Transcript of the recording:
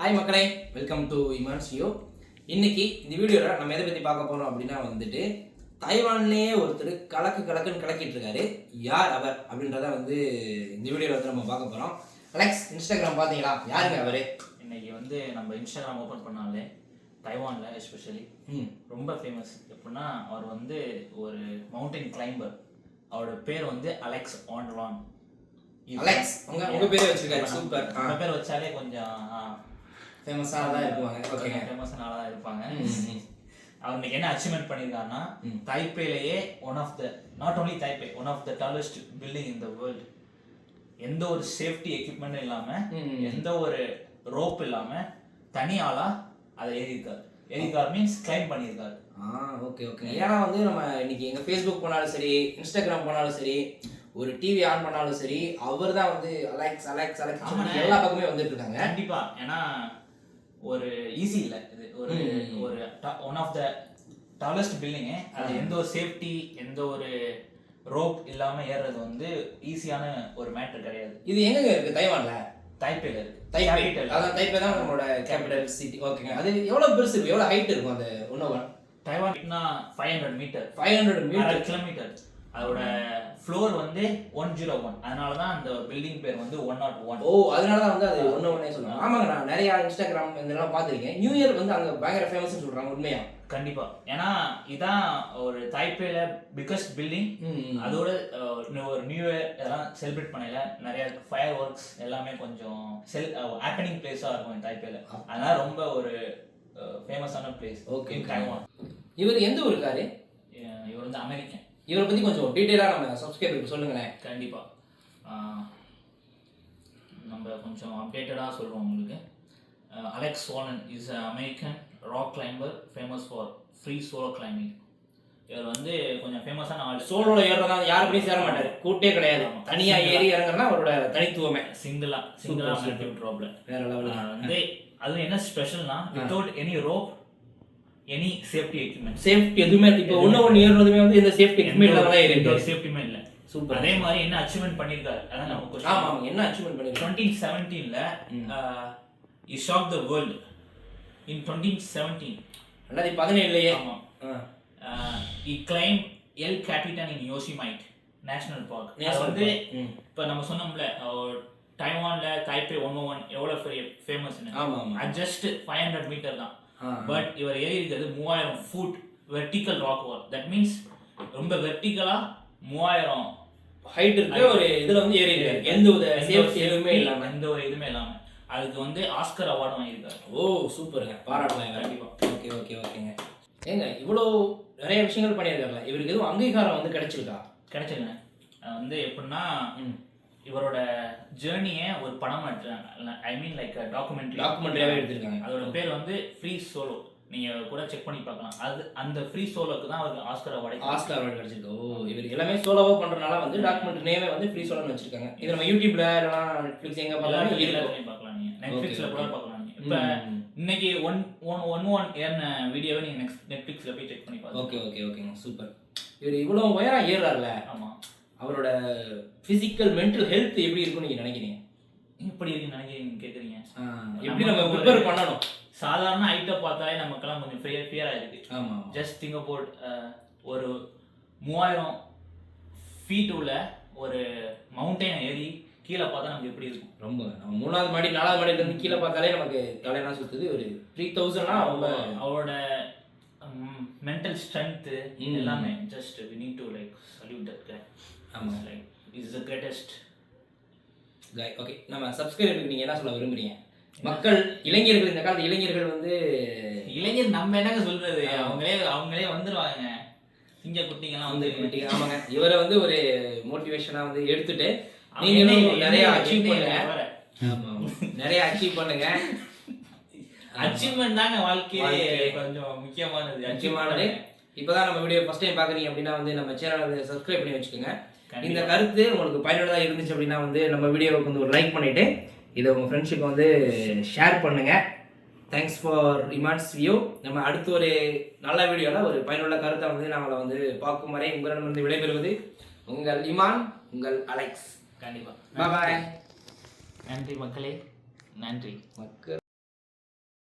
Hi மக்களே, welcome to இமான்ஸ் you. இன்னைக்கு இந்த வீடியோவில் நம்ம எதை பற்றி பார்க்க போகிறோம் அப்படின்னா வந்துட்டு தைவான்லேயே ஒருத்தர் கலக்குன்னு கலக்கிட்டு இருக்காரு. யார் அவர் அப்படின்றத இந்த வீடியோவில் நம்ம பார்க்க போகிறோம். அலெக்ஸ், இன்ஸ்டாகிராம் பார்த்தீங்களா? யாருங்க அவர்? இன்னைக்கு நம்ம இன்ஸ்டாகிராம் ஓப்பன் பண்ணாலே தைவானில் எஸ்பெஷலி ரொம்ப ஃபேமஸ். எப்படின்னா அவர் ஒரு மவுண்டைன் கிளைம்பர். அவரோட பேர் அலெக்ஸ் ஆன்ட்ரான். அலெக்ஸ் உங்க பேரே வச்சிருக்காரு. சூப்பர். உங்க பேர் வச்சாலே கொஞ்சம் ஃபேமஸாக தான் இருப்பாங்க. ஓகே, ஃபேமஸான ஆளாக தான் இருப்பாங்க. அவர் இன்னைக்கு என்ன அச்சீவ்மெண்ட் பண்ணியிருக்காருன்னா, தைப்பேலேயே not only Taipei, one of the tallest building in the world. எந்த ஒரு சேஃப்டி எக்யூப்மெண்ட்டும் இல்லாமல், எந்த ஒரு ரோப் இல்லாமல் தனி ஆளாக அதை ஏறியிருக்காரு மீன்ஸ் கிளைம் பண்ணியிருக்காரு. Okay okay. ஏன்னா நம்ம இன்னைக்கு எங்கள் ஃபேஸ்புக் போனாலும் சரி, இன்ஸ்டாகிராம் போனாலும் சரி, ஒரு டிவி ஆன் பண்ணாலும் சரி, அவர் தான் அலெக்ஸ் அலெக்ஸ் அலெக்ஸ் எல்லா பக்கமே வந்துட்டு இருக்காங்க. கண்டிப்பா. ஏன்னா ஒரு ஈஸி இல்லை இது. ஒரு one of the tallest building. அது எந்த ஒரு சேஃப்டி, எந்த ஒரு ரோப் இல்லாம ஏறுறது ஈஸியான ஒரு மேட்டர் கிடையாது. இது எங்க இருக்கு? தைவான்ல, தைப்பேல இருக்கு. தைப்பே தான் நம்மளோட கேபிட்டல் சிட்டி. ஓகேங்க. அது எவ்வளவு பெருசு இருக்கும்? எவ்வளவு ஹைட் இருக்கும் அந்த ஒன்னோவன்? தைவான்னா 500 மீட்டர், 500 மீட்டர், கிலோமீட்டர். அதோட ஃப்ளோர் 101. அதனால தான் அந்த பில்டிங் பேர் 101. ஓ, அதனால தான் அது 101 சொல்றாங்க. ஆமாங்க, நான் நிறைய இன்ஸ்டாகிராம் இதெல்லாம் பார்த்துருக்கேன். நியூ இயர் அங்க பயங்கர ஃபேமஸ்னு சொல்றாங்க. உண்மையா? கண்டிப்பா. ஏன்னா இதான் ஒரு தைப்பேல பிக்கஸ்ட் பில்டிங். அதோட ஒரு நியூ இயர் இதெல்லாம் செலிப்ரேட் பண்ணல. நிறைய ஃபயர் ஒர்க்ஸ் எல்லாமே கொஞ்சம் ஹேப்பனிங் பிளேஸா இருக்கும் தைப்பேல. அதனால ரொம்ப ஒரு ஃபேமஸான பிளேஸ். Okay, Taiwan. இவர் எந்த ஊர் இருக்காரு? இவர் அமெரிக்கன். இவரை பற்றி கொஞ்சம் டீட்டெயிலாக நம்ம சப்ஸ்கிரைபருக்கு சொல்லுங்களேன். கண்டிப்பாக நம்ம கொஞ்சம் அப்டேட்டடாக சொல்லுவோம் உங்களுக்கு. அலெக்ஸ் வாலன் is American rock climber famous for free solo climbing. இவர் கொஞ்சம் ஃபேமஸான ஆள். சோலோவில் ஏறுறதா யாருக்குமே சேர மாட்டார். கூட்டே கிடையாது. தனியாக ஏறி இறங்குறதுனா அவரோட தனித்துவமே. சிங்கிளாக ப்ராப்ளம் வேற லெவலில். அது என்ன ஸ்பெஷல்னா, without any rope, any safety equipment. Safety எதுவுமே இப்போ ஒன்று ஏறுறதுமே இந்த சேஃப்டி எக்யூப்மெண்ட் தான் இருக்கு. சேஃப்டிமே இல்லை. சூப்பர். அதே மாதிரி என்ன அச்சீவ்மெண்ட் பண்ணியிருக்காரு அதான் நம்ம क्वेश्चन. ஆமாம், என்ன அச்சீவ்மெண்ட் பண்ணிருக்காரு? 2017ல he shocked the world. in 2017 2017லயே ஆமா he climbed El Capitan in Yosemite National Park. அது இப்போ நம்ம சொன்னோம்ல தைவான்ல தைப்பே 101 எவ்வளவு ஃபேமஸ்னு. அது ஜஸ்ட் 500 மீட்டர் தான். பட் இவர் ஏறி இருக்கிறது 3000 food vertical rock wall. That means ரொம்ப வெர்டிக்கலா 3000 ஹைட் இருக்கு. ஒரு இதுல ஏறி இருக்காரு. எந்த ஒரு சேஃப்டி எதுவுமே இல்லாம, எந்த ஒரு இதுமே இல்லாம. அதுக்கு ஆஸ்கர் அவார்டு வாங்கியிருக்காரு. ஓ, சூப்பருங்க, பாராட்டலாம். கண்டிப்பா. ஓகே ஓகே ஓகேங்க. ஏங்க இவ்வளோ நிறைய விஷயங்கள் பண்ணியிருக்காருல, இவருக்கு எதுவும் அங்கீகாரம் கிடைச்சிருக்கா? கிடைச்சிருங்க. எப்படின்னா இவரோட ஜேர்னியை ஒரு படம் எடுத்துறாங்க. ஐ மீன் லைக் டாக்குமெண்ட்ரியாவே எடுத்திருக்காங்க. அதோட பேர் ஃப்ரீ சோலோ. நீங்க கூட செக் பண்ணி பார்க்கலாம். அது அந்த ஃப்ரீ சோலோக்கு தான் அவருக்கு ஆஸ்கர் அவார்டு கிடைச்சிருக்கு. ஓ, இவர் எல்லாமே சோலோவா பண்றனால டாக்குமெண்ட்ரி நேமே ஃப்ரீ சோலோன்னு வச்சிருக்காங்க. இது நம்ம யூடியூப்ல இல்லனா நெட்ஃபிளிக்ஸ் எங்க பார்த்தாலும் எல்லாமே பார்க்கலாம். நீங்க நெட்ஃபிளிக்ஸ்ல கூட பார்க்கலாம். இப்போ இன்னைக்கு 101 ஏர்ன வீடியோவை நீங்க நெட்ஃபிளிக்ஸ்ல போய் செக் பண்ணி பாருங்க. ஓகே ஓகே ஓகேங்க, சூப்பர். இவர் இவ்வளவு உயரம் ஏறாருல. ஆமா. அவரோட பிசிக்கல் மென்டல் ஹெல்த் எப்படி இருக்குன்னு நீங்க நினைக்கிறீங்க? எப்படி இருக்குன்னு நினைக்கிறீங்க கேக்குறீங்க? எப்படி நம்ம ப்ரிப்பேர் பண்ணணும்? சாதாரண ஹைட்டை பார்த்தாலே நமக்கெல்லாம் கொஞ்சம் ஃபியரா இருக்கு. ஆமா. ஜஸ்ட் திங்க் அபவுட் ஒரு 3000 ஃபீட் உள்ள ஒரு மவுண்டைன் ஏறி கீழே பார்த்தா நமக்கு எப்படி இருக்கும்? ரொம்ப நம்ம 3வது மாடி 4வது மாடியில இருந்து கீழே பார்த்தாலே நமக்கு தலையெல்லாம் சுத்துது. ஒரு 3000னா அவரோட மென்டல் ஸ்ட்ரென்த் எல்லாமே just we need to like salute that guy. ஆமா, like is the greatest guy. Okay, நம்ம சப்ஸ்கிரைபருக்கு நீங்க என்ன சொல்ல விரும்புறீங்க? மக்கள், இளைஞர்கள், இந்த காலத்து இளைஞர்கள் நம்ம என்னங்க சொல்றது? அவங்களே வந்துருவாங்க. இங்க குட்டிங்கலாம் ஆமாங்க. இவரை ஒரு மோட்டிவேஷனா எடுத்துட்டு நீங்களும் நிறைய அச்சீவ் பண்ணுங்க. ஆமா, நிறைய அச்சீவ் பண்ணுங்க. அச்சீவ்மெண்ட் தாங்க வாழ்க்கையிலே கொஞ்சம் முக்கியமானது. இப்பதான் நம்ம வீடியோ ஃபர்ஸ்ட் டைம் பாக்குறீங்க அப்படின்னா நம்ம சேனலை சப்ஸ்கிரைப் பண்ணி வச்சுக்கோங்க. இந்த கருத்து உங்களுக்கு பயனுள்ளதா இருந்துச்சு அப்படின்னா நம்ம வீடியோவுக்கு ஒரு லைக் பண்ணிட்டு இதை உங்க ஃப்ரெண்ட்ஸுக்கு ஷேர் பண்ணுங்க. தேங்க்ஸ் ஃபார் இமான்ஸ் வியூ. நம்ம அடுத்து ஒரு நல்ல வீடியோல ஒரு பயனுள்ள கருத்தை நம்மளை பார்க்கும் வரை உங்களிடமிருந்து விடைபெறுவது உங்கள் இமான், உங்கள் அலெக்ஸ். கண்டிப்பா. பாய். நன்றி மக்களே. நன்றி மக்கள்.